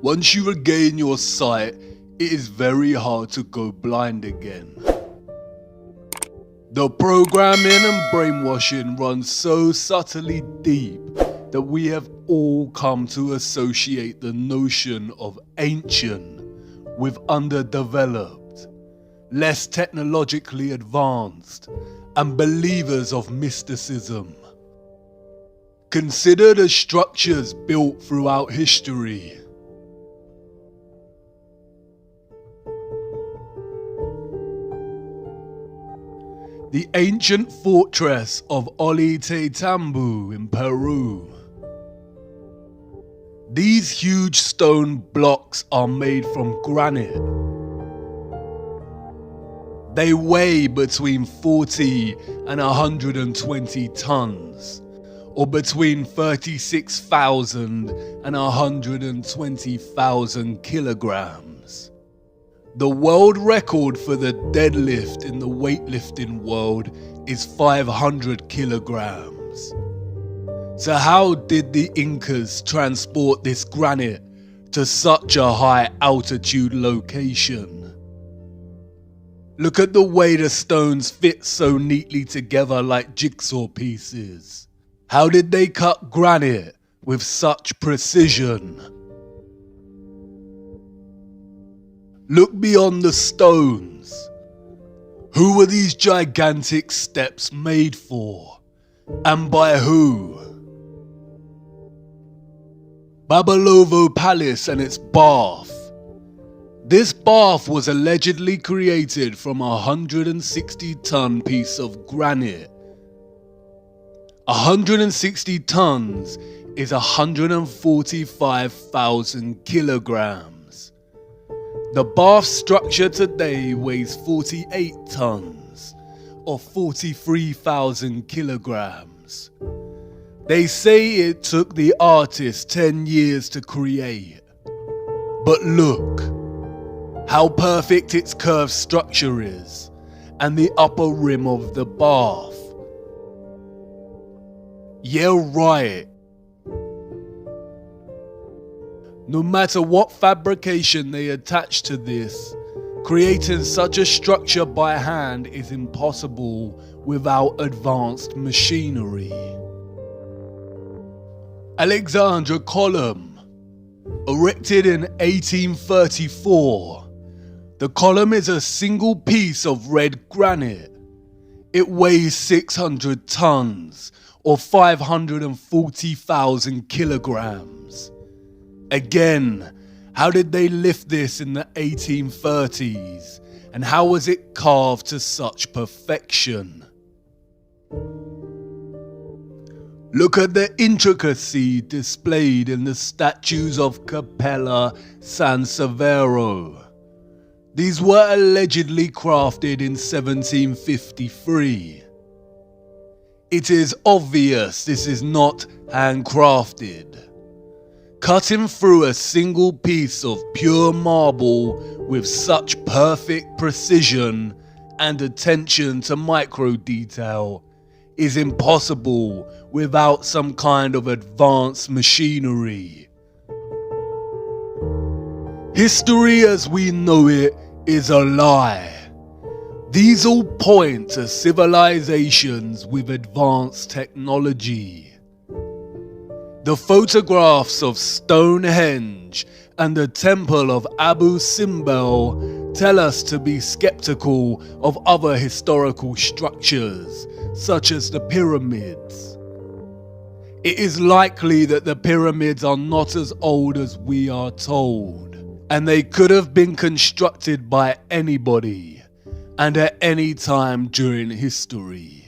Once you regain your sight, it is very hard to go blind again. The programming and brainwashing runs so subtly deep that we have all come to associate the notion of ancient with underdeveloped, less technologically advanced, and believers of mysticism. Consider the structures built throughout history. The ancient fortress of Ollantaytambo in Peru. These huge stone blocks are made from granite. They weigh between 40 and 120 tons, or between 36,000 and 120,000 kilograms. The world record for the deadlift in the weightlifting world is 500 kilograms. So how did the Incas transport this granite to such a high altitude location? Look at the way the stones fit so neatly together like jigsaw pieces. How did they cut granite with such precision? Look beyond the stones. Who were these gigantic steps made for? And by who? Babalovo Palace and its bath. This bath was allegedly created from a 160-ton piece of granite. 160 tons is 145,000 kilograms. The bath structure today weighs 48 tons, or 43,000 kilograms. They say it took the artist 10 years to create. But look, how perfect its curved structure is, and the upper rim of the bath. Yeah, right. No matter what fabrication they attach to this, creating such a structure by hand is impossible without advanced machinery. Alexandra Column, erected in 1834. The column is a single piece of red granite. It weighs 600 tons, or 540,000 kilograms. Again, how did they lift this in the 1830s, and how was it carved to such perfection? Look at the intricacy displayed in the statues of Capella San Severo. These were allegedly crafted in 1753. It is obvious this is not handcrafted. Cutting through a single piece of pure marble with such perfect precision and attention to micro detail is impossible without some kind of advanced machinery. History as we know it is a lie. These all point to civilizations with advanced technology. The photographs of Stonehenge and the Temple of Abu Simbel tell us to be skeptical of other historical structures, such as the pyramids. It is likely that the pyramids are not as old as we are told, and they could have been constructed by anybody, and at any time during history.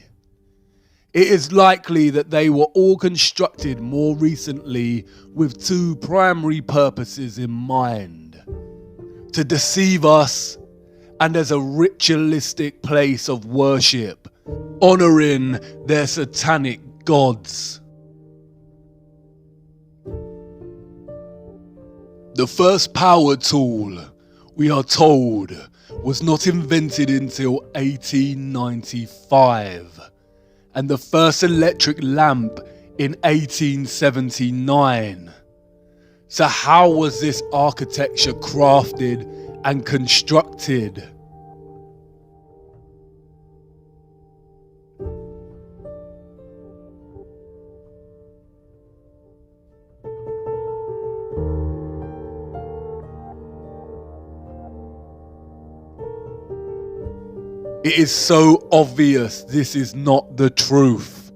It is likely that they were all constructed more recently with two primary purposes in mind: to deceive us, and as a ritualistic place of worship, honouring their satanic gods. The first power tool, we are told, was not invented until 1895, and the first electric lamp in 1879. So how was this architecture crafted and constructed? It is so obvious this is not the truth.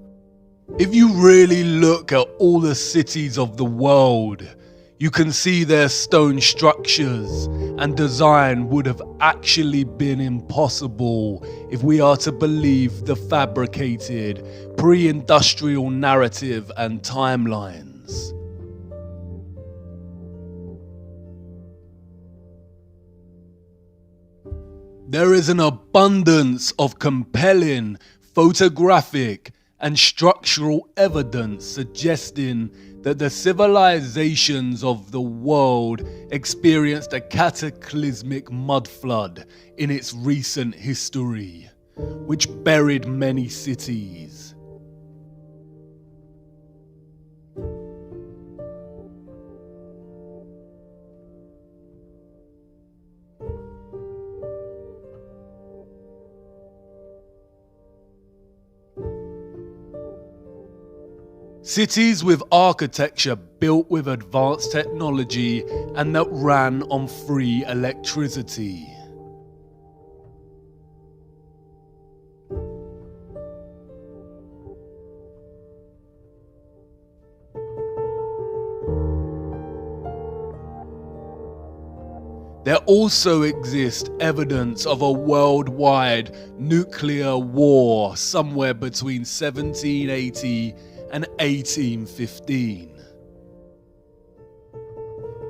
If you really look at all the cities of the world, you can see their stone structures and design would have actually been impossible if we are to believe the fabricated pre-industrial narrative and timelines. There is an abundance of compelling photographic and structural evidence suggesting that the civilizations of the world experienced a cataclysmic mud flood in its recent history, which buried many cities. Cities with architecture built with advanced technology and that ran on free electricity. There also exists evidence of a worldwide nuclear war somewhere between 1780 and 1815.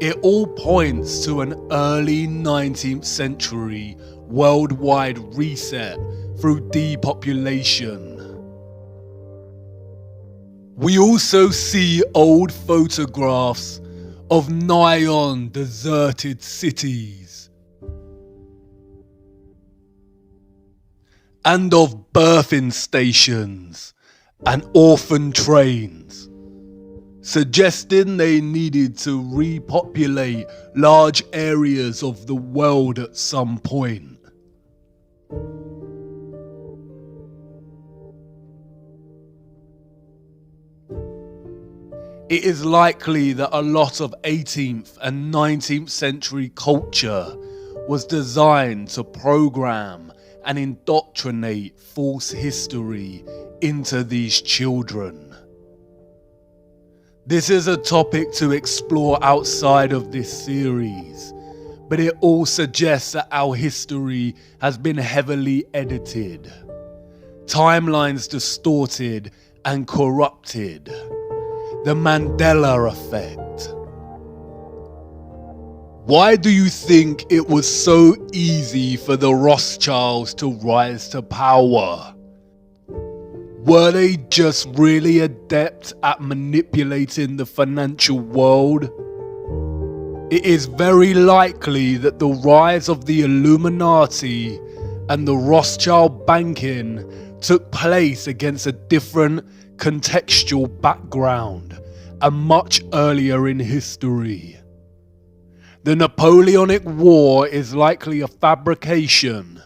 It all points to an early 19th century worldwide reset through depopulation. We also see old photographs of nigh-on deserted cities and of birthing stations and orphan trains, suggesting they needed to repopulate large areas of the world at some point. It is likely that a lot of 18th and 19th century culture was designed to program and indoctrinate false history into these children. This is a topic to explore outside of this series, but it all suggests that our history has been heavily edited, timelines distorted and corrupted. The Mandela effect. Why do you think it was so easy for the Rothschilds to rise to power? Were they just really adept at manipulating the financial world? It is very likely that the rise of the Illuminati and the Rothschild banking took place against a different contextual background and much earlier in history. The Napoleonic War is likely a fabrication,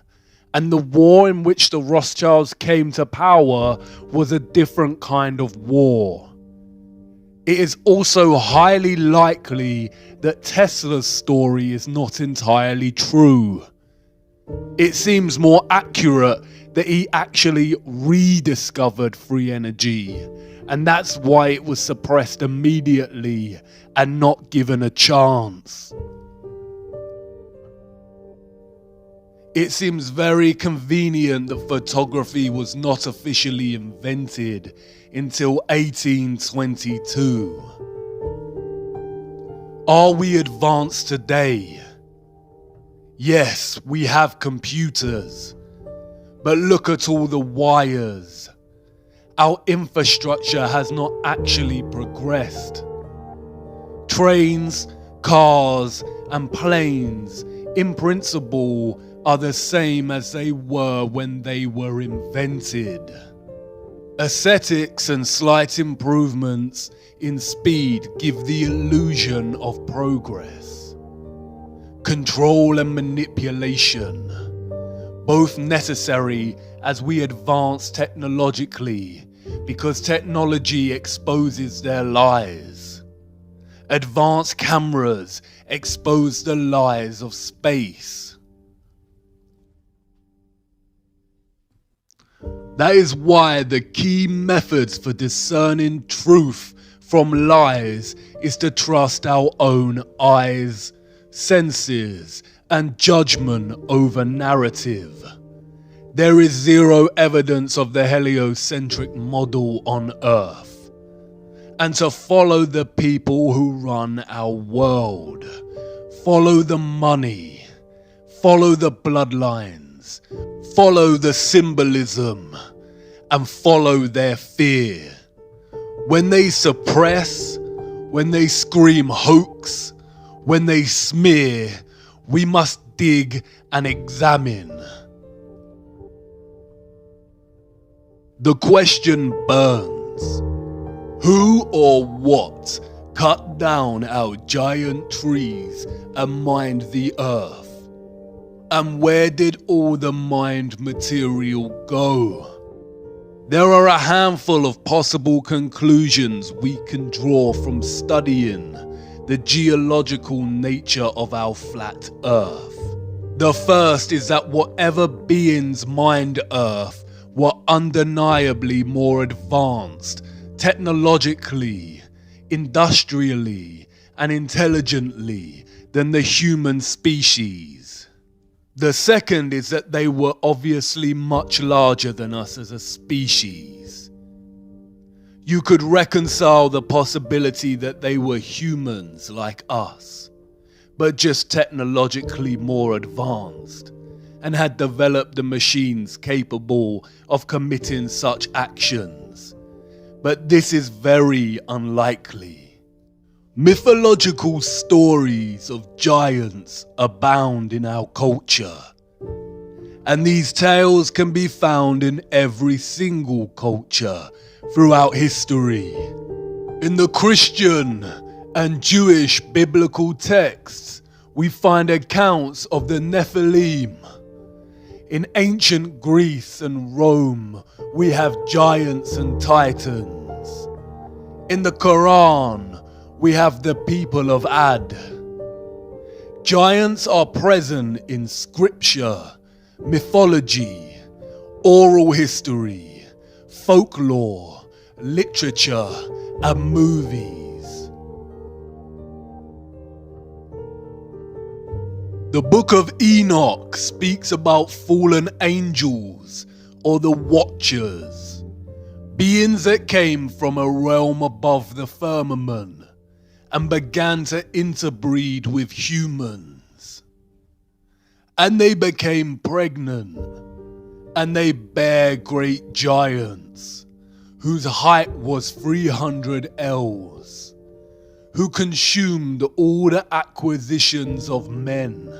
and the war in which the Rothschilds came to power was a different kind of war. It is also highly likely that Tesla's story is not entirely true. It seems more accurate that he actually rediscovered free energy, and that's why it was suppressed immediately and not given a chance. It seems very convenient that photography was not officially invented until 1822. Are we advanced today? Yes, we have computers, but look at all the wires. Our infrastructure has not actually progressed. Trains, cars, and planes, in principle, are the same as they were when they were invented. Aesthetics and slight improvements in speed give the illusion of progress. Control and manipulation, both necessary as we advance technologically, because technology exposes their lies. Advanced cameras expose the lies of space. That is why the key methods for discerning truth from lies is to trust our own eyes, senses, and judgment over narrative. There is zero evidence of the heliocentric model on Earth. And to follow the people who run our world, follow the money, follow the bloodlines, follow the symbolism, and follow their fear. When they suppress, when they scream hoax, when they smear, we must dig and examine. The question burns. Who or what cut down our giant trees and mined the earth? And where did all the mined material go? There are a handful of possible conclusions we can draw from studying the geological nature of our flat Earth. The first is that whatever beings mined Earth were undeniably more advanced technologically, industrially, and intelligently than the human species. The second is that they were obviously much larger than us as a species. You could reconcile the possibility that they were humans like us, but just technologically more advanced, and had developed the machines capable of committing such actions. But this is very unlikely. Mythological stories of giants abound in our culture, and these tales can be found in every single culture throughout history. In the Christian and Jewish biblical texts, we find accounts of the Nephilim. In ancient Greece and Rome, we have giants and titans. In the Quran, we have the people of Ad. Giants are present in scripture, mythology, oral history, folklore, literature, and movies. The Book of Enoch speaks about fallen angels, or the Watchers, beings that came from a realm above the firmament and began to interbreed with humans. And they became pregnant, and they bare great giants, whose height was 300 ells, who consumed all the acquisitions of men.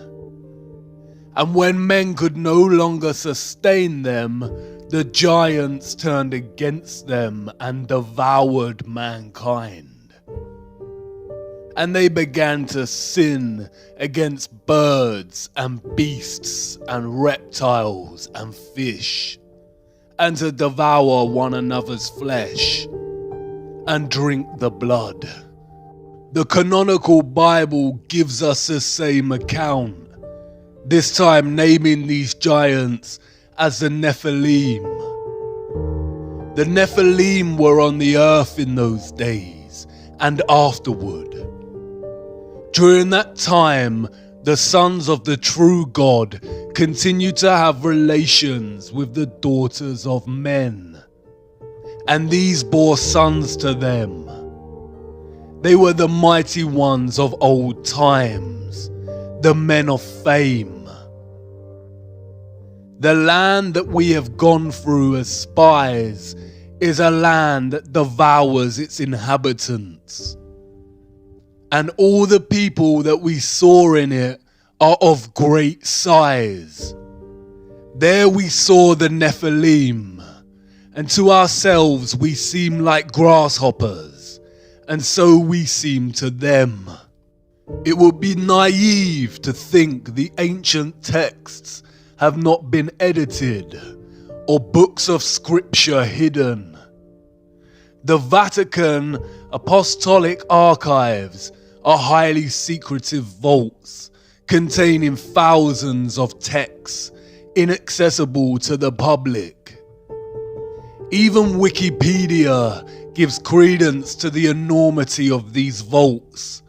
And when men could no longer sustain them, the giants turned against them and devoured mankind. And they began to sin against birds and beasts and reptiles and fish, and to devour one another's flesh and drink the blood. The canonical Bible gives us the same account, this time naming these giants as the Nephilim. The Nephilim were on the earth in those days and afterward. During that time, the sons of the true God continued to have relations with the daughters of men, and these bore sons to them. They were the mighty ones of old times, the men of fame. The land that we have gone through as spies is a land that devours its inhabitants. And all the people that we saw in it are of great size. There we saw the Nephilim, and to ourselves we seem like grasshoppers, and so we seem to them. It would be naive to think the ancient texts have not been edited, or books of scripture hidden. The Vatican Apostolic Archives are highly secretive vaults containing thousands of texts inaccessible to the public. Even Wikipedia gives credence to the enormity of these vaults,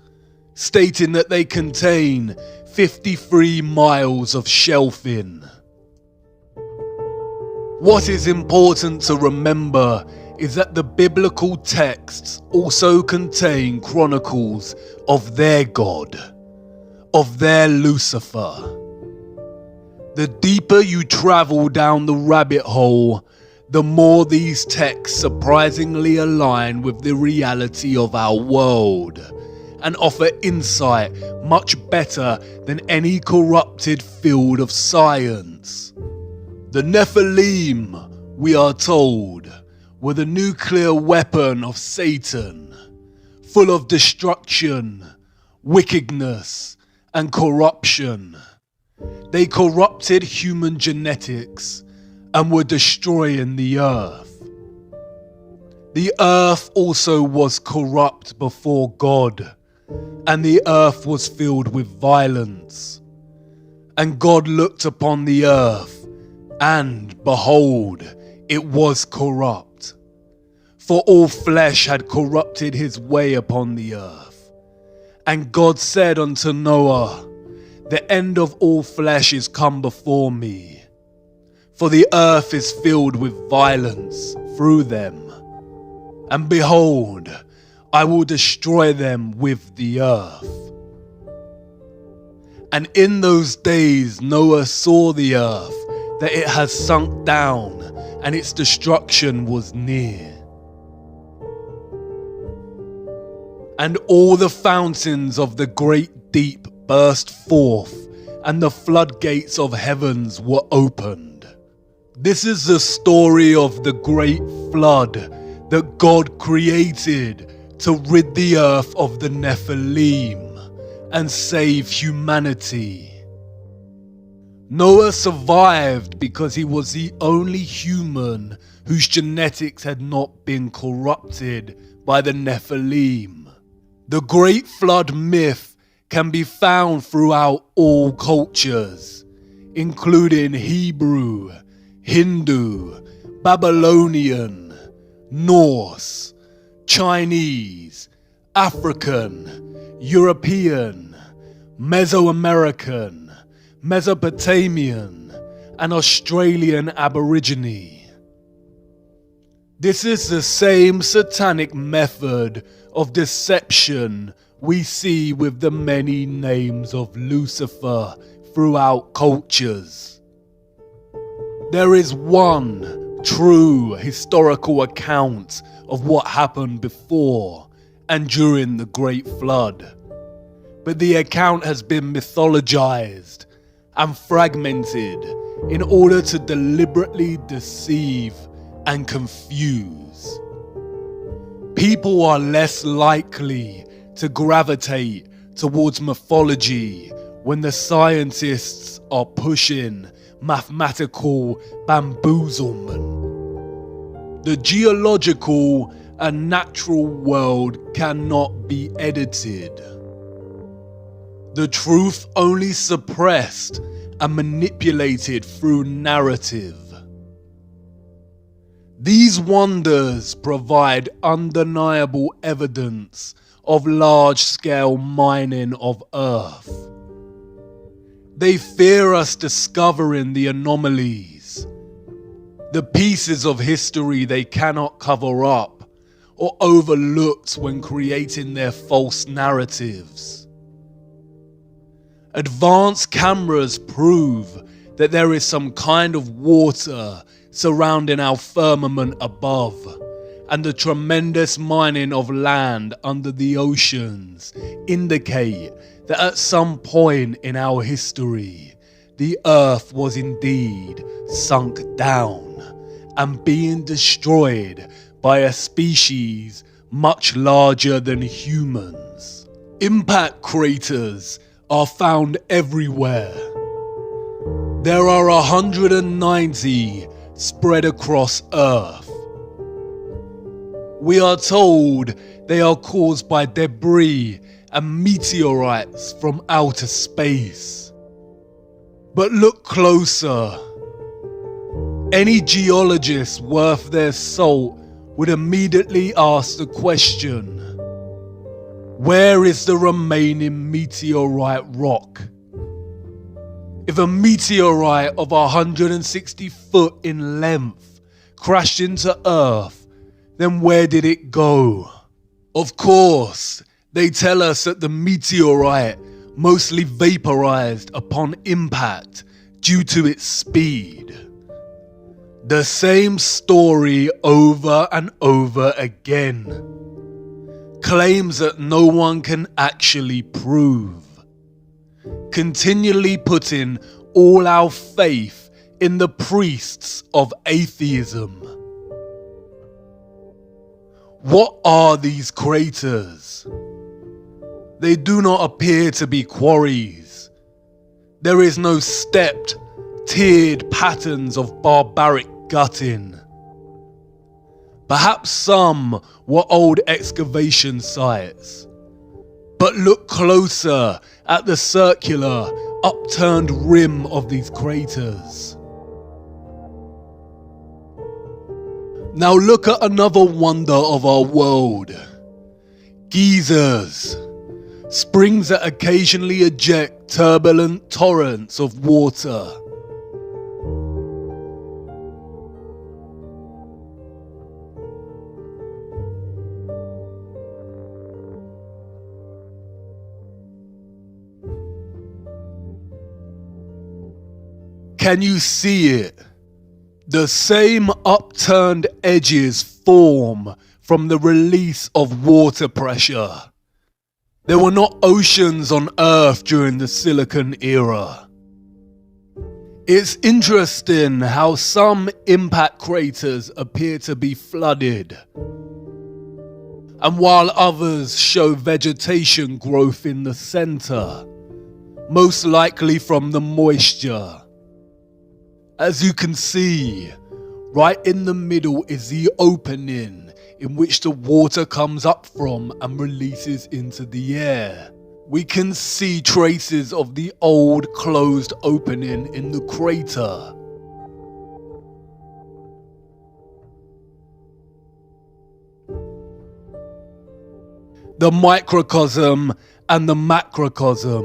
stating that they contain 53 miles of shelving. What is important to remember is that the biblical texts also contain chronicles of their God, of their Lucifer. The deeper you travel down the rabbit hole, the more these texts surprisingly align with the reality of our world and offer insight much better than any corrupted field of science. The Nephilim, we are told, were the nuclear weapon of Satan, full of destruction, wickedness, and corruption. They corrupted human genetics and were destroying the earth. The earth also was corrupt before God, and the earth was filled with violence. And God looked upon the earth, and behold, it was corrupt. For all flesh had corrupted his way upon the earth. And God said unto Noah, the end of all flesh is come before me, for the earth is filled with violence through them. And behold, I will destroy them with the earth. And in those days Noah saw the earth, that it has sunk down, and its destruction was near. And all the fountains of the great deep burst forth, and the floodgates of heavens were opened. This is the story of the great flood that God created to rid the earth of the Nephilim and save humanity. Noah survived because he was the only human whose genetics had not been corrupted by the Nephilim. The Great Flood myth can be found throughout all cultures, including Hebrew, Hindu, Babylonian, Norse, Chinese, African, European, Mesoamerican, Mesopotamian, and Australian Aborigine. This is the same satanic method of deception we see with the many names of Lucifer throughout cultures. There is one true historical account of what happened before and during the Great Flood, but the account has been mythologized and fragmented in order to deliberately deceive and confuse. People are less likely to gravitate towards mythology when the scientists are pushing mathematical bamboozlement. The geological and natural world cannot be edited. The truth only suppressed and manipulated through narrative. These wonders provide undeniable evidence of large-scale mining of Earth. They fear us discovering the anomalies, the pieces of history they cannot cover up or overlooked when creating their false narratives. Advanced cameras prove that there is some kind of water surrounding our firmament above, and the tremendous mining of land under the oceans indicate that at some point in our history, the earth was indeed sunk down and being destroyed by a species much larger than humans. Impact craters are found everywhere. There are 190 spread across Earth. We are told they are caused by debris and meteorites from outer space. But look closer. Any geologist worth their salt would immediately ask the question, where is the remaining meteorite rock? If a meteorite of 160 foot in length crashed into Earth, then where did it go? Of course, they tell us that the meteorite mostly vaporized upon impact due to its speed. The same story over and over again. Claims that no one can actually prove. Continually putting all our faith in the priests of atheism. What are these craters? They do not appear to be quarries. There is no stepped, tiered patterns of barbaric gutting. Perhaps some were old excavation sites. But look closer at the circular, upturned rim of these craters. Now look at another wonder of our world. Geysers. Springs that occasionally eject turbulent torrents of water. Can you see it? The same upturned edges form from the release of water pressure. There were not oceans on Earth during the Silicon era. It's interesting how some impact craters appear to be flooded, and while others show vegetation growth in the center, most likely from the moisture. As you can see, right in the middle is the opening in which the water comes up from and releases into the air. We can see traces of the old closed opening in the crater. The microcosm and the macrocosm.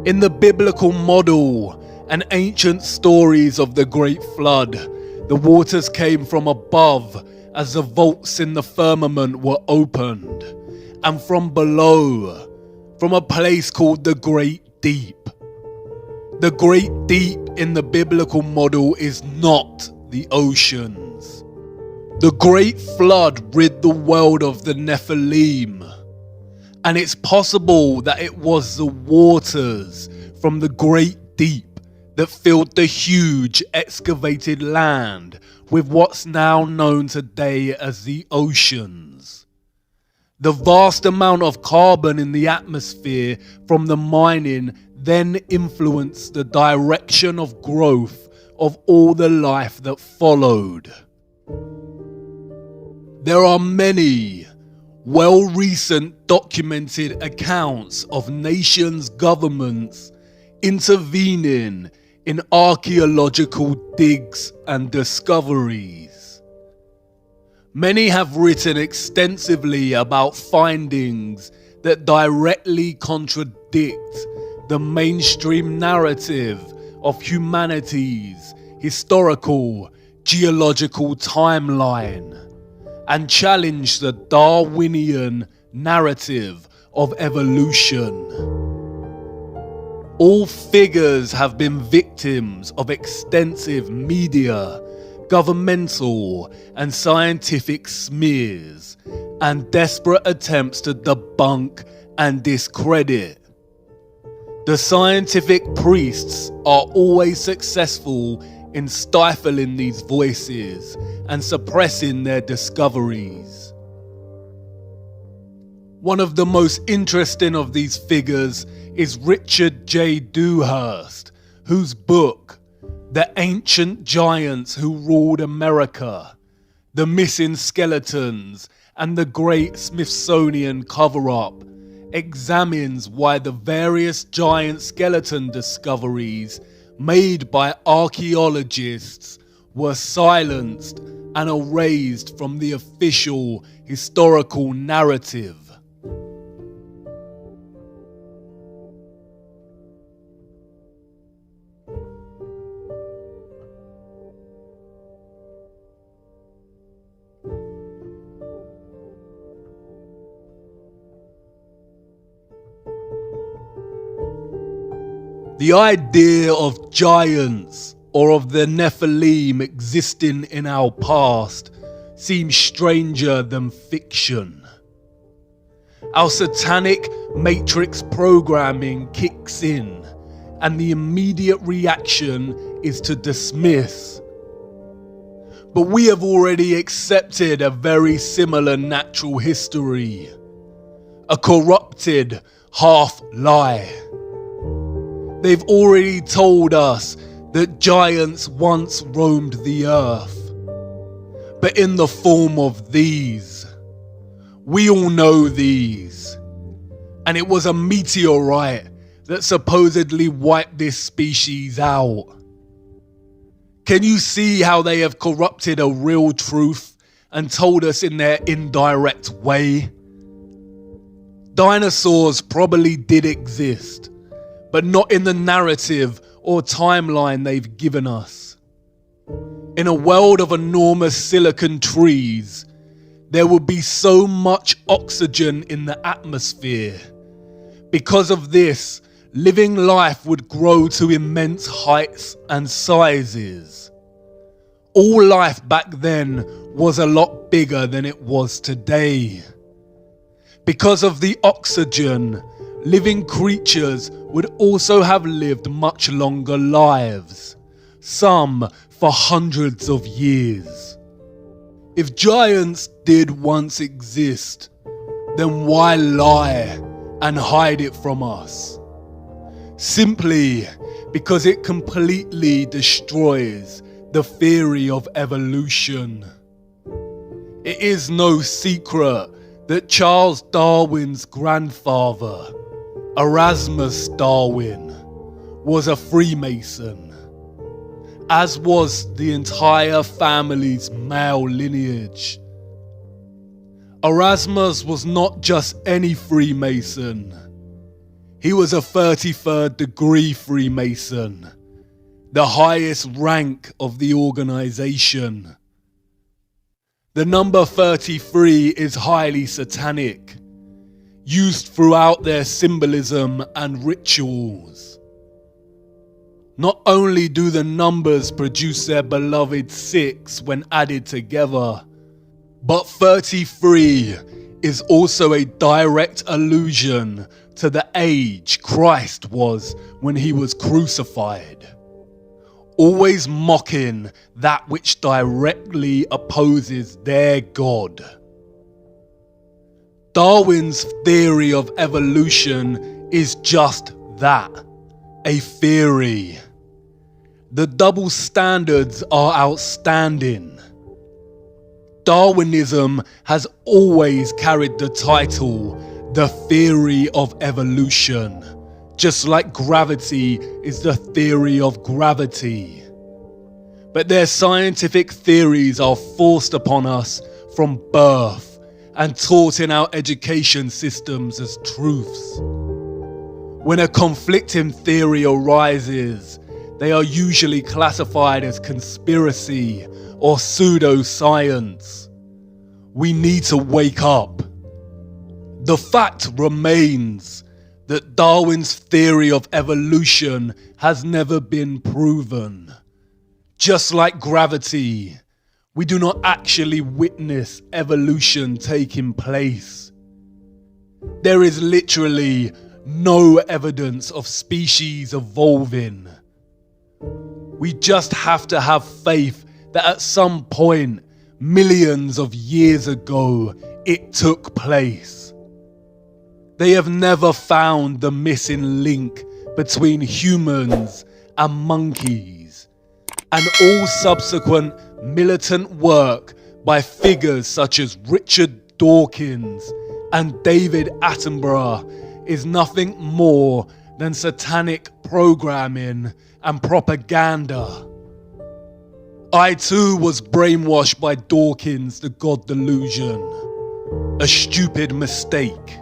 In the biblical model and ancient stories of the Great Flood, the waters came from above as the vaults in the firmament were opened, and from below, from a place called the Great Deep. The Great Deep in the biblical model is not the oceans. The Great Flood rid the world of the Nephilim, and it's possible that it was the waters from the Great Deep that filled the huge excavated land with what's now known today as the oceans. The vast amount of carbon in the atmosphere from the mining then influenced the direction of growth of all the life that followed. There are many recent documented accounts of nations' governments intervening in archaeological digs and discoveries. Many have written extensively about findings that directly contradict the mainstream narrative of humanity's historical geological timeline and challenge the Darwinian narrative of evolution. All figures have been victims of extensive media, governmental and scientific smears, and desperate attempts to debunk and discredit. The scientific priests are always successful in stifling these voices and suppressing their discoveries. One of the most interesting of these figures is Richard J. Dewhurst, whose book, The Ancient Giants Who Ruled America, The Missing Skeletons, and the Great Smithsonian Cover-Up, examines why the various giant skeleton discoveries made by archaeologists were silenced and erased from the official historical narrative. The idea of giants or of the Nephilim existing in our past seems stranger than fiction. Our satanic matrix programming kicks in, and the immediate reaction is to dismiss. But we have already accepted a very similar natural history, a corrupted half-lie. They've already told us that giants once roamed the earth, but in the form of these. We all know these. And it was a meteorite that supposedly wiped this species out. Can you see how they have corrupted a real truth and told us in their indirect way? Dinosaurs probably did exist, but not in the narrative or timeline they've given us. In a world of enormous silicon trees, there would be so much oxygen in the atmosphere. Because of this, living life would grow to immense heights and sizes. All life back then was a lot bigger than it was today. Because of the oxygen, living creatures would also have lived much longer lives, some for hundreds of years. If giants did once exist, then why lie and hide it from us? Simply because it completely destroys the theory of evolution. It is no secret that Charles Darwin's grandfather, Erasmus Darwin, was a Freemason, as was the entire family's male lineage. Erasmus was not just any Freemason. He was a 33rd degree Freemason, the highest rank of the organization. The number 33 is highly satanic, used throughout their symbolism and rituals. Not only do the numbers produce their beloved 6 when added together, but 33 is also a direct allusion to the age Christ was when he was crucified, always mocking that which directly opposes their God. Darwin's theory of evolution is just that, a theory. The double standards are outstanding. Darwinism has always carried the title, the theory of evolution, just like gravity is the theory of gravity. But their scientific theories are forced upon us from birth and taught in our education systems as truths. When a conflicting theory arises, they are usually classified as conspiracy or pseudoscience. We need to wake up. The fact remains that Darwin's theory of evolution has never been proven. Just like gravity, we do not actually witness evolution taking place. There is literally no evidence of species evolving. We just have to have faith that at some point, millions of years ago, it took place. They have never found the missing link between humans and monkeys, and all subsequent militant work by figures such as Richard Dawkins and David Attenborough is nothing more than satanic programming and propaganda. I too was brainwashed by Dawkins' The God Delusion, a stupid mistake.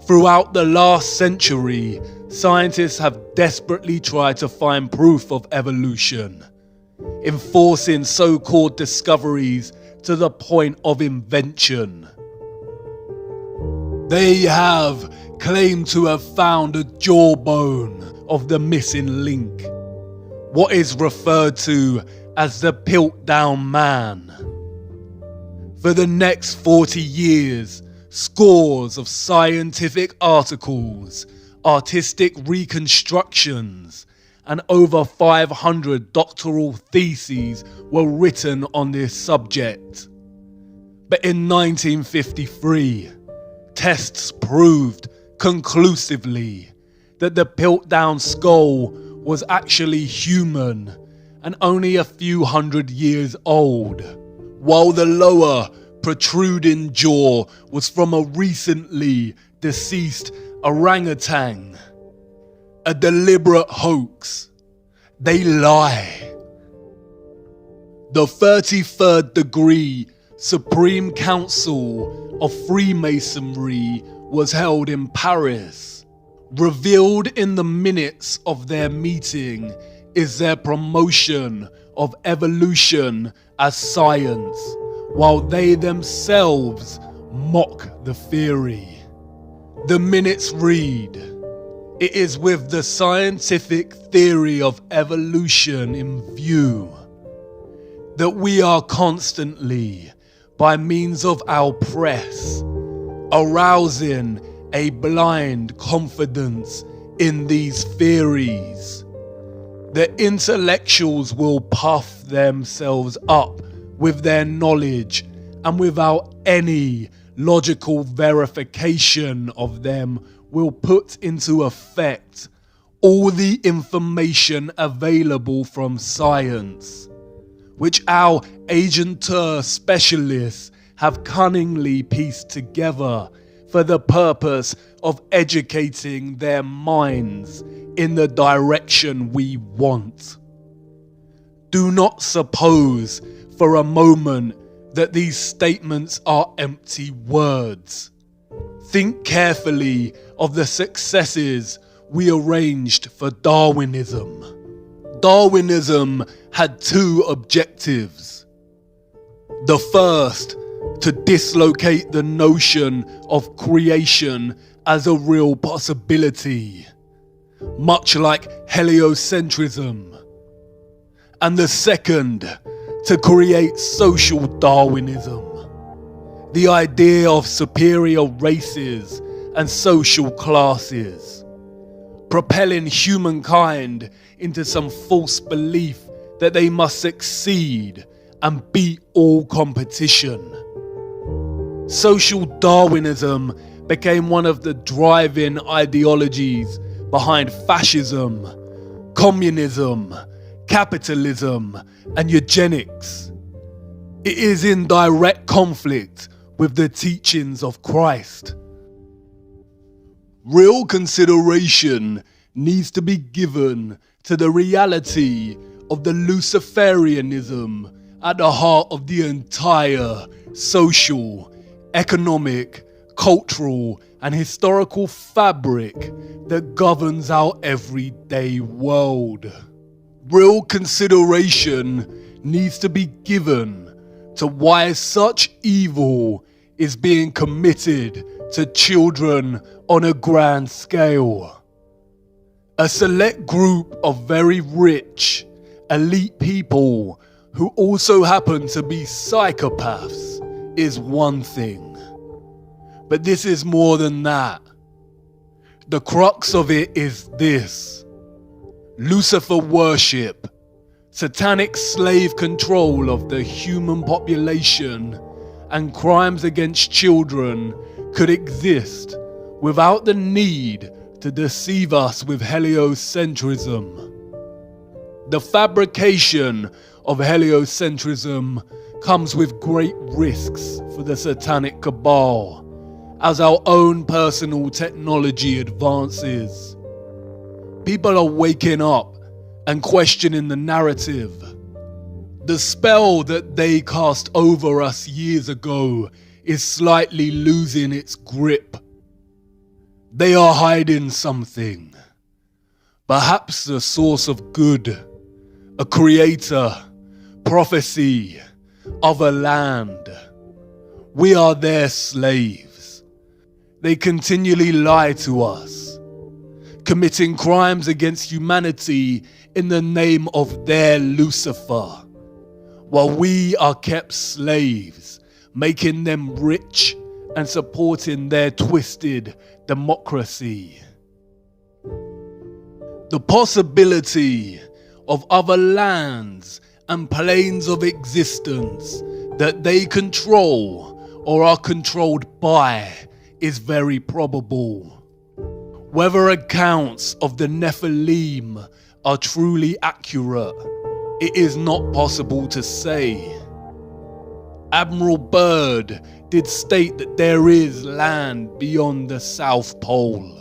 Throughout the last century, scientists have desperately tried to find proof of evolution, enforcing so-called discoveries to the point of invention. They have claimed to have found a jawbone of the missing link, what is referred to as the Piltdown Man. For the next 40 years, scores of scientific articles, artistic reconstructions, and over 500 doctoral theses were written on this subject. But in 1953, tests proved conclusively that the Piltdown skull was actually human and only a few hundred years old, while the lower protruding jaw was from a recently deceased orangutan. A deliberate hoax. They lie. The 33rd degree Supreme Council of Freemasonry was held in Paris. Revealed in the minutes of their meeting is their promotion of evolution as science, while they themselves mock the theory. The minutes read, "It is with the scientific theory of evolution in view that we are constantly, by means of our press, arousing a blind confidence in these theories. The intellectuals will puff themselves up with their knowledge, and without any logical verification of them will put into effect all the information available from science, which our agenteur specialists have cunningly pieced together for the purpose of educating their minds in the direction we want. Do not suppose for a moment that these statements are empty words. Think carefully of the successes we arranged for Darwinism. Darwinism had two objectives. The first, to dislocate the notion of creation as a real possibility, much like heliocentrism. And the second, to create social Darwinism, the idea of superior races and social classes, propelling humankind into some false belief that they must succeed and beat all competition. Social Darwinism became one of the driving ideologies behind fascism, communism, capitalism, and eugenics. It is in direct conflict with the teachings of Christ. Real consideration needs to be given to the reality of the Luciferianism at the heart of the entire social, economic, cultural, and historical fabric that governs our everyday world. Real consideration needs to be given to why such evil is being committed to children on a grand scale. A select group of very rich, elite people who also happen to be psychopaths is one thing. But this is more than that. The crux of it is this. Lucifer worship, satanic slave control of the human population, and crimes against children could exist without the need to deceive us with heliocentrism. The fabrication of heliocentrism comes with great risks for the satanic cabal as our own personal technology advances. People are waking up and questioning the narrative. The spell that they cast over us years ago is slightly losing its grip. They are hiding something. Perhaps the source of good, a creator, prophecy, other land. We are their slaves. They continually lie to us, committing crimes against humanity in the name of their Lucifer, while we are kept slaves, making them rich and supporting their twisted democracy. The possibility of other lands and planes of existence that they control or are controlled by is very probable. Whether accounts of the Nephilim are truly accurate, it is not possible to say. Admiral Byrd did state that there is land beyond the South Pole.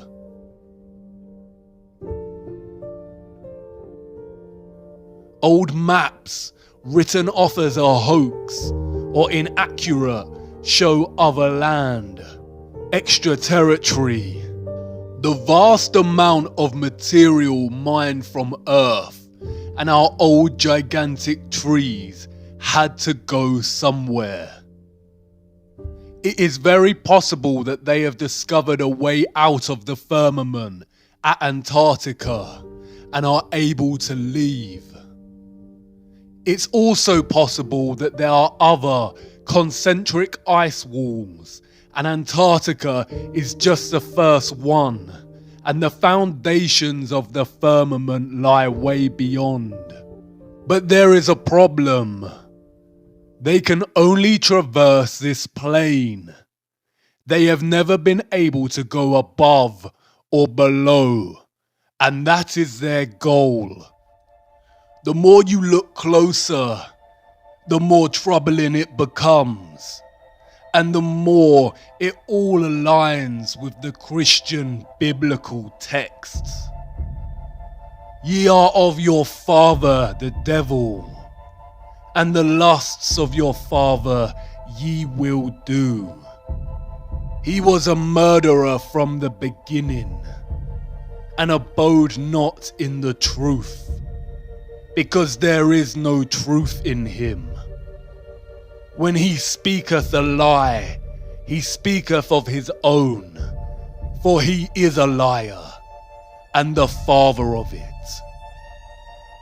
Old maps written off as a hoax or inaccurate show other land, extraterritorial. The vast amount of material mined from Earth and our old gigantic trees had to go somewhere. It is very possible that they have discovered a way out of the firmament at Antarctica and are able to leave. It's also possible that there are other concentric ice walls and Antarctica is just the first one, and the foundations of the firmament lie way beyond. But there is a problem. They can only traverse this plane. They have never been able to go above or below, and that is their goal. The more you look closer, the more troubling it becomes, and the more it all aligns with the Christian biblical texts. Ye are of your father the devil, and the lusts of your father ye will do. He was a murderer from the beginning, and abode not in the truth, because there is no truth in him. When he speaketh a lie, he speaketh of his own, for he is a liar, and the father of it.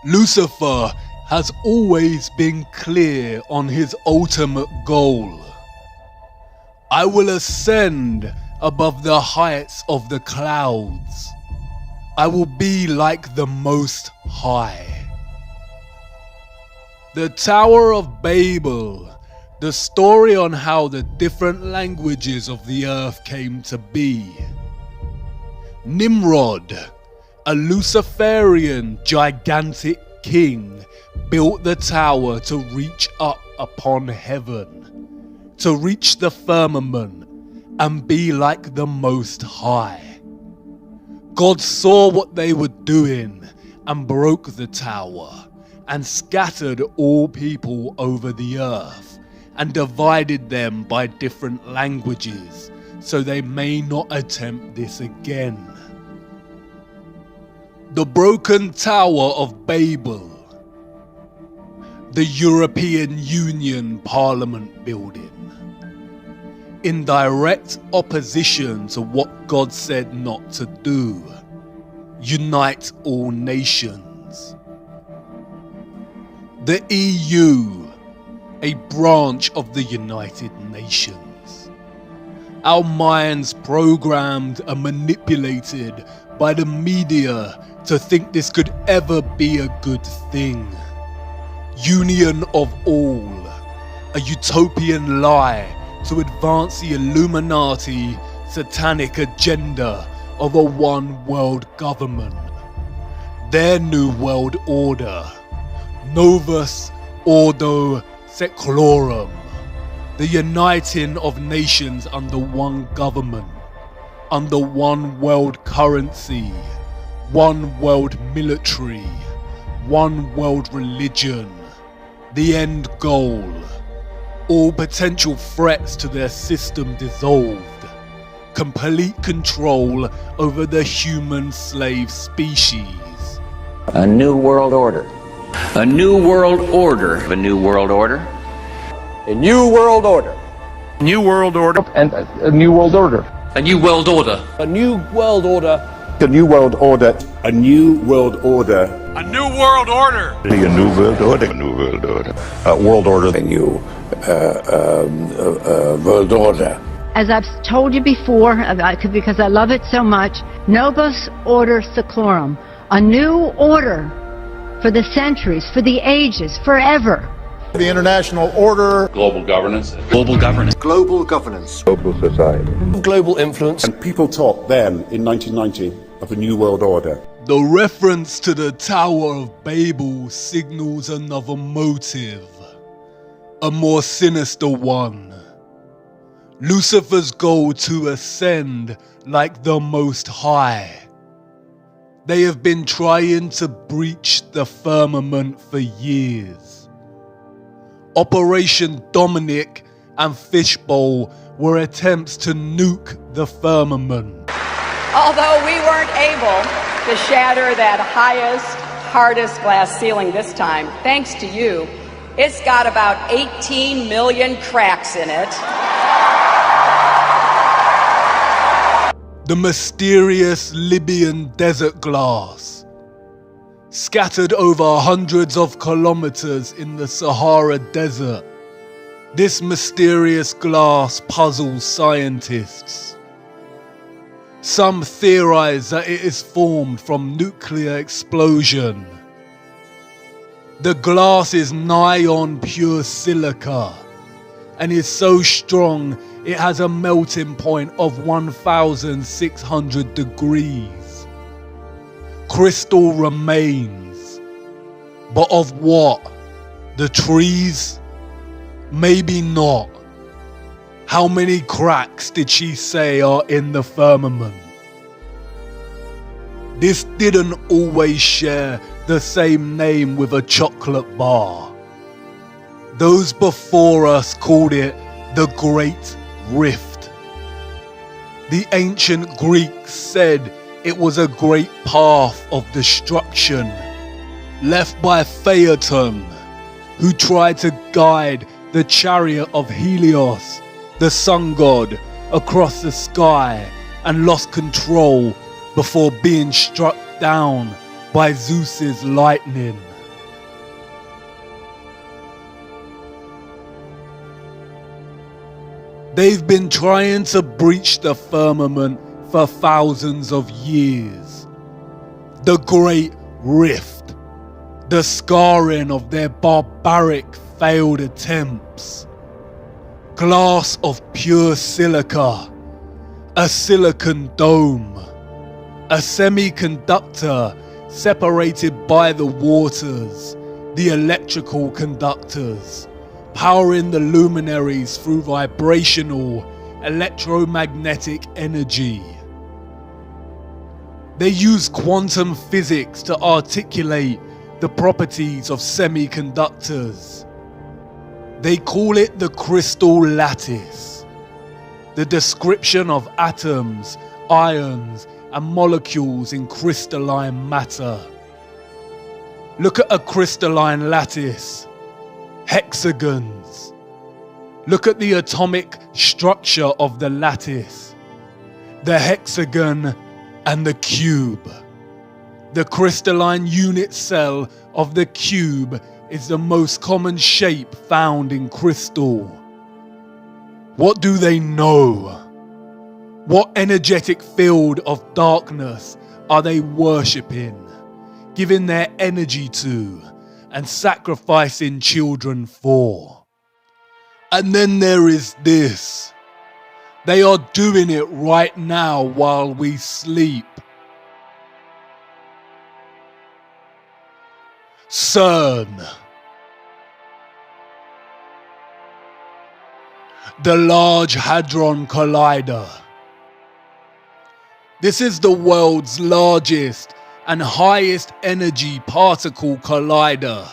Lucifer has always been clear on his ultimate goal. I will ascend above the heights of the clouds. I will be like the Most High. The Tower of Babel, the story on how the different languages of the earth came to be. Nimrod, a Luciferian gigantic king, built the tower to reach up upon heaven, to reach the firmament and be like the Most High. God saw what they were doing and broke the tower and scattered all people over the earth and divided them by different languages so they may not attempt this again. The broken Tower of Babel, the European Union Parliament building, in direct opposition to what God said not to do, unite all nations. The EU, a branch of the United Nations. Our minds programmed and manipulated by the media to think this could ever be a good thing. Union of all, a utopian lie to advance the Illuminati satanic agenda of a one world government. Their new world order, Novus Ordo Seclorum, the uniting of nations under one government, under one world currency, one world military, one world religion, the end goal, all potential threats to their system dissolved, complete control over the human slave species. A new world order. A new world order. A new world order. A new world order. New world order. And a new world order. A new world order. A new world order. A new world order. A new world order. A new world order. A new world order. A new world order. World order. A new world order. As I've told you before, because I love it so much, Novus Ordo Seclorum, a new order for the centuries, for the ages, forever. The international order. Global governance. Global governance. Global governance. Global society. Global influence. And people talked then, in 1990, of a new world order. The reference to the Tower of Babel signals another motive, a more sinister one. Lucifer's goal to ascend like the Most High. They have been trying to breach the firmament for years. Operation Dominic and Fishbowl were attempts to nuke the firmament. Although we weren't able to shatter that highest, hardest glass ceiling this time, thanks to you, it's got about 18 million cracks in it. The mysterious Libyan desert glass, scattered over hundreds of kilometers in the Sahara Desert. This mysterious glass puzzles scientists. Some theorize that it is formed from nuclear explosion. The glass is nigh on pure silica and is so strong it has a melting point of 1,600 degrees. Crystal remains. But of what? The trees? Maybe not. How many cracks did she say are in the firmament? This didn't always share the same name with a chocolate bar. Those before us called it the Great Rift. The ancient Greeks said it was a great path of destruction left by Phaeton, who tried to guide the chariot of Helios, the sun god, across the sky and lost control before being struck down by Zeus's lightning. They've been trying to breach the firmament for thousands of years. The Great Rift, the scarring of their barbaric failed attempts. Glass of pure silica, a silicon dome, a semiconductor separated by the waters, the electrical conductors, powering the luminaries through vibrational electromagnetic energy. They use quantum physics to articulate the properties of semiconductors. They call it the crystal lattice, the description of atoms, ions, and molecules in crystalline matter. Look at a crystalline lattice. Hexagons. Look at the atomic structure of the lattice, the hexagon and the cube. The crystalline unit cell of the cube is the most common shape found in crystal. What do they know? What energetic field of darkness are they worshipping, giving their energy to, and sacrificing children for? And then there is this. They are doing it right now while we sleep. CERN. The Large Hadron Collider. This is the world's largest and highest energy particle collider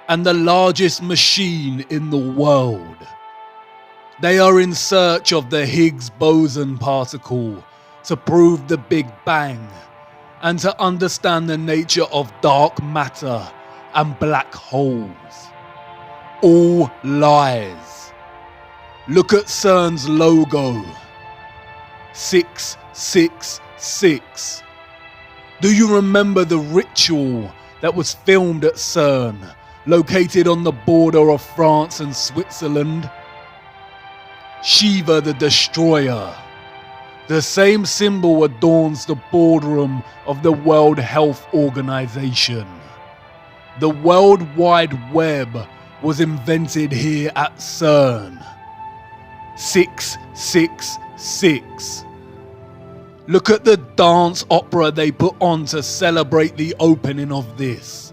and the largest machine in the world. They are in search of the Higgs boson particle to prove the Big Bang and to understand the nature of dark matter and black holes. All lies. Look at CERN's logo. 666. Do you remember the ritual that was filmed at CERN, located on the border of France and Switzerland? Shiva the Destroyer. The same symbol adorns the boardroom of the World Health Organization. The World Wide Web was invented here at CERN. 666. Look at the dance opera they put on to celebrate the opening of this.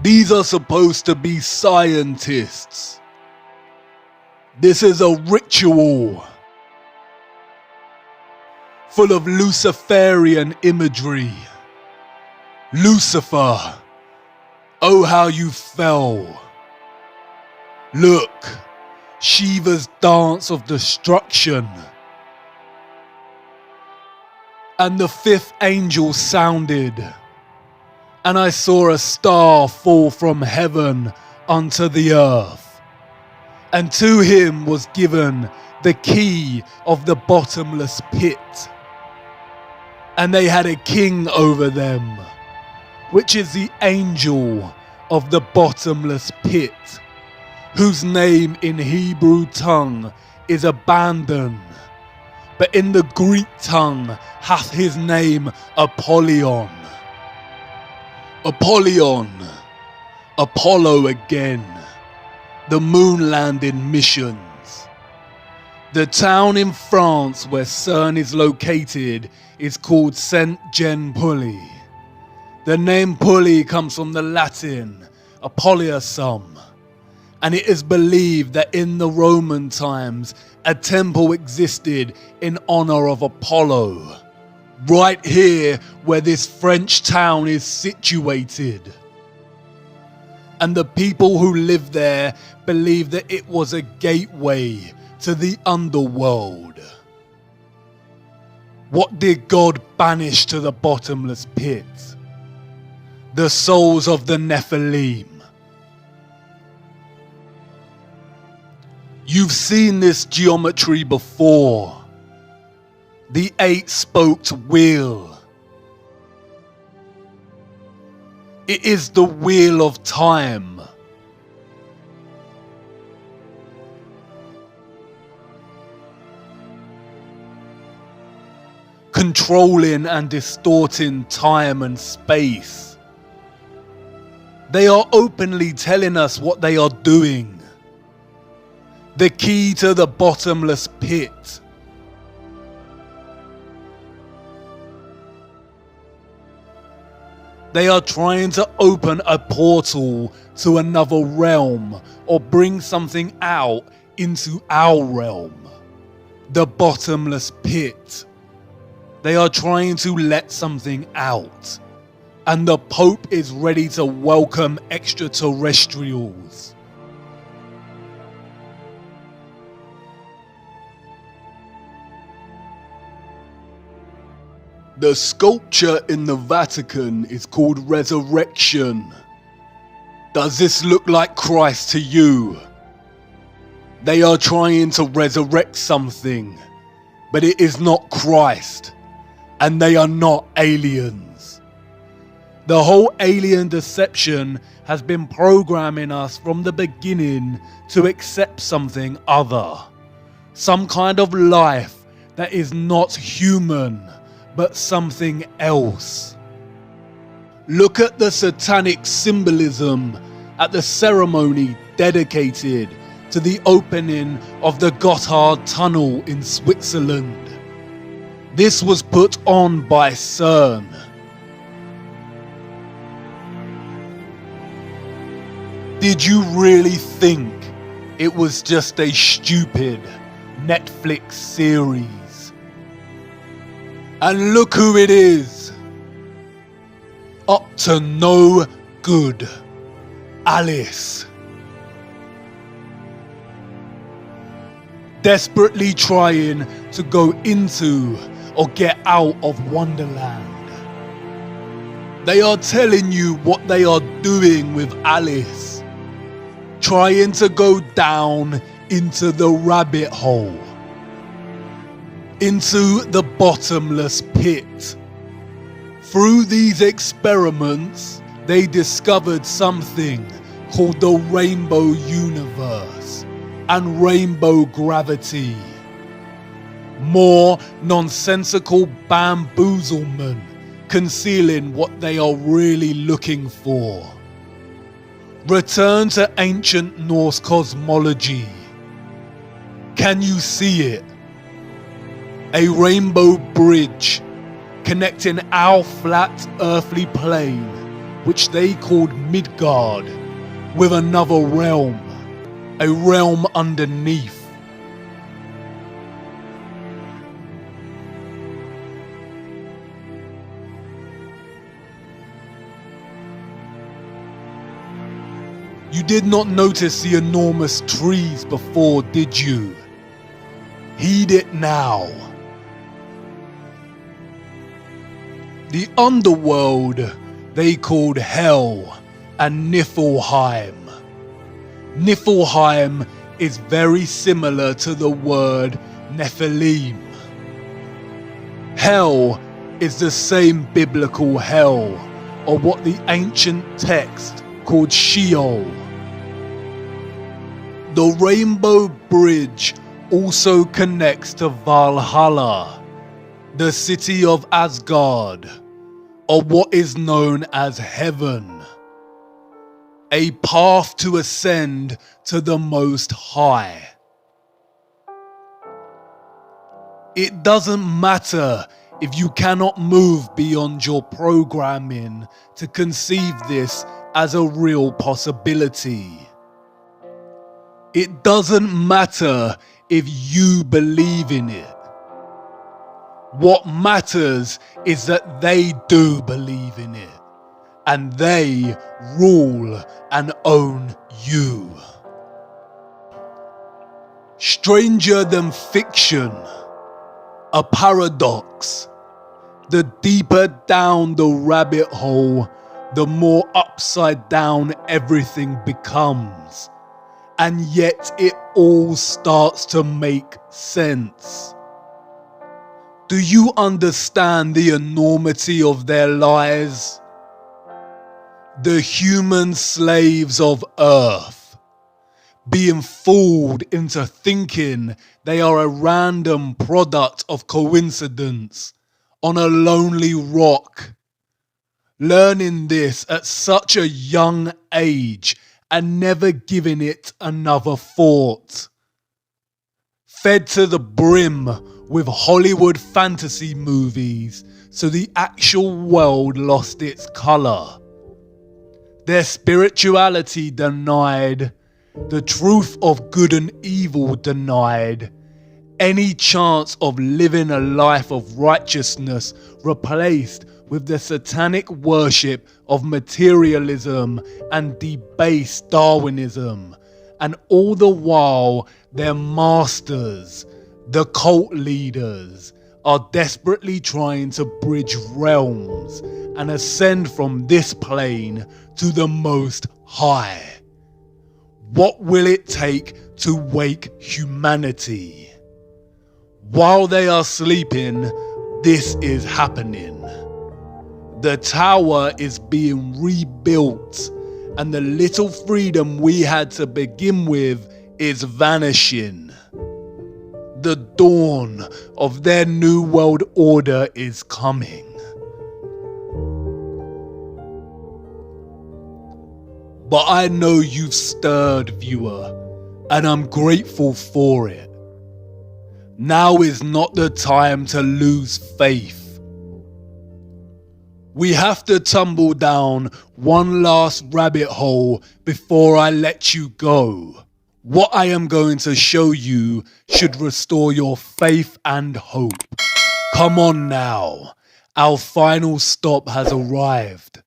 These are supposed to be scientists. This is a ritual full of Luciferian imagery. Lucifer, oh how you fell. Look, Shiva's dance of destruction. And the fifth angel sounded, and I saw a star fall from heaven unto the earth, and to him was given the key of the bottomless pit. And they had a king over them, which is the angel of the bottomless pit, whose name in Hebrew tongue is Abandon, but in the Greek tongue hath his name Apollyon. Apollyon, Apollo again, the moon landing missions. The town in France where CERN is located is called Saint-Jean-Pied. The name Pied comes from the Latin Apollyasum, and it is believed that in the Roman times a temple existed in honor of Apollo, right here where this French town is situated. And the people who live there believe that it was a gateway to the underworld. What did God banish to the bottomless pit? The souls of the Nephilim. You've seen this geometry before. The 8-spoked wheel. It is the wheel of time. Controlling and distorting time and space. They are openly telling us what they are doing. The key to the bottomless pit. They are trying to open a portal to another realm or bring something out into our realm. The bottomless pit. They are trying to let something out. And the Pope is ready to welcome extraterrestrials. The sculpture in the Vatican is called Resurrection. Does this look like Christ to you? They are trying to resurrect something, but it is not Christ, and they are not aliens. The whole alien deception has been programming us from the beginning to accept something other. Some kind of life that is not human, but something else. Look at the satanic symbolism at the ceremony dedicated to the opening of the Gotthard Tunnel in Switzerland. This was put on by CERN. Did you really think it was just a stupid Netflix series? And look who it is. Up to no good. Alice. Desperately trying to go into or get out of Wonderland. They are telling you what they are doing with Alice. Trying to go down into the rabbit hole. Into the bottomless pit. Through these experiments, they discovered something called the rainbow universe and rainbow gravity. More nonsensical bamboozlement concealing what they are really looking for. Return to ancient Norse cosmology. Can you see it? A rainbow bridge connecting our flat earthly plane, which they called Midgard, with another realm, a realm underneath. You did not notice the enormous trees before, did you? Heed it now. The underworld they called Hell and Niflheim. Niflheim is very similar to the word Nephilim. Hell is the same biblical hell, or what the ancient text called Sheol. The Rainbow Bridge also connects to Valhalla, the city of Asgard, or what is known as heaven. A path to ascend to the Most High. It doesn't matter if you cannot move beyond your programming to conceive this as a real possibility. It doesn't matter if you believe in it. What matters is that they do believe in it, and they rule and own you. Stranger than fiction, a paradox. The deeper down the rabbit hole, the more upside down everything becomes. and yet it all starts to make sense. Do you understand the enormity of their lies? The human slaves of Earth, being fooled into thinking they are a random product of coincidence on a lonely rock. Learning this at such a young age and never giving it another thought. Fed to the brim with Hollywood fantasy movies so the actual world lost its colour. Their spirituality denied, the truth of good and evil denied, any chance of living a life of righteousness replaced with the satanic worship of materialism and debased Darwinism, and all the while their masters, the cult leaders, are desperately trying to bridge realms and ascend from this plane to the Most High. What will it take to wake humanity? While they are sleeping, this is happening. The tower is being rebuilt, and the little freedom we had to begin with is vanishing. The dawn of their new world order is coming. But I know you've stirred, viewer, and I'm grateful for it. Now is not the time to lose faith. We have to tumble down one last rabbit hole before I let you go. What I am going to show you should restore your faith and hope. Come on now, our final stop has arrived.